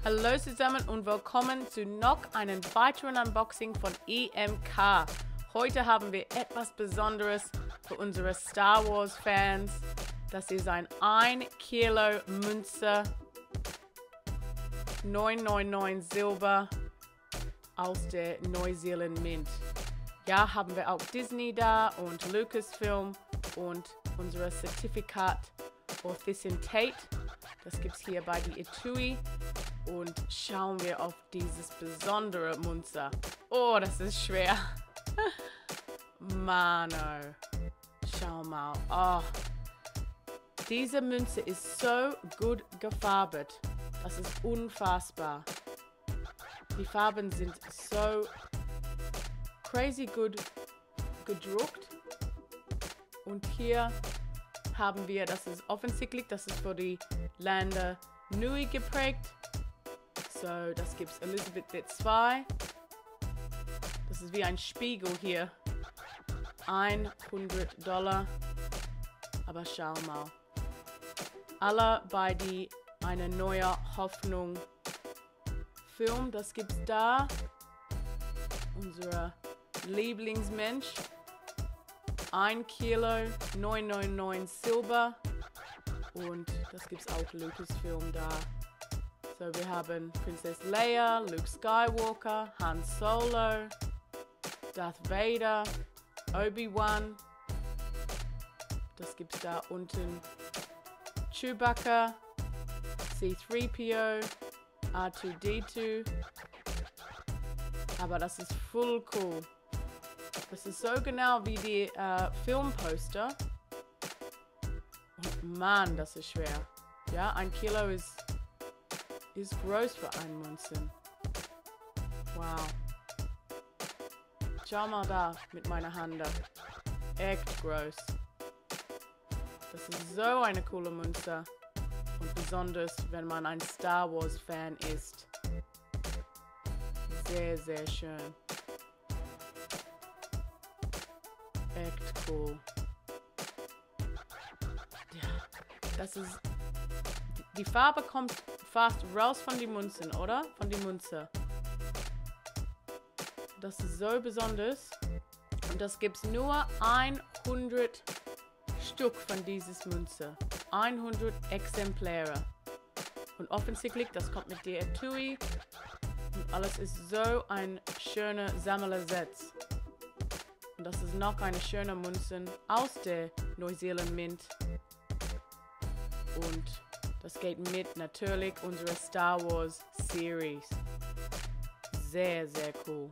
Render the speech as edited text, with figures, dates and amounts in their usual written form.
Hallo zusammen und willkommen zu noch einem weiteren Unboxing von EMK. Heute haben wir etwas Besonderes für unsere Star Wars Fans. Das ist ein 1 Kilo Münze 999 Silber aus der Neuseeland Mint. Ja, haben wir auch Disney da und Lucasfilm und unser Zertifikat Offiziell. Das gibt es hier bei der Etui. Und schauen wir auf dieses besondere Münze. Oh, das ist schwer. Mano. Schau mal. Oh. Diese Münze ist so gut gefarbert. Das ist unfassbar. Die Farben sind so crazy gut gedruckt. Und hier haben wir, das ist offensichtlich, das ist für die Länder Nui geprägt. So, das gibt es Elizabeth II. Das ist wie ein Spiegel hier. $100. Aber schau mal. Alle bei die Eine neue Hoffnung Film, das gibt's da. Unser Lieblingsmensch. 1 Kilo 999 Silber. Und das gibt's auch Lucasfilm da. So, wir haben Prinzess Leia, Luke Skywalker, Han Solo, Darth Vader, Obi-Wan. Das gibt's da unten. Chewbacca, C-3PO, R2-D2. Aber das ist voll cool. Das ist so genau wie die Filmposter. Und Mann, das ist schwer. Ja, 1 Kilo ist groß für einen Münzen. Wow. Schau mal da mit meiner Hand. Echt groß. Das ist so eine coole Münze. Und besonders, wenn man ein Star Wars Fan ist. Sehr, sehr schön. Echt cool. Ja, das ist... Die Farbe kommt fast raus von den Münzen, oder? Von der Münze. Das ist so besonders. Und das gibt es nur 100 Stück von dieses Münze. 100 Exemplare. Und offensichtlich, das kommt mit der Etui. Und alles ist so ein schöner Sammlersatz. Und das ist noch eine schöne Münze aus der Neuseeland Mint. Und das geht mit natürlich unserer Star Wars Series. Sehr, sehr cool.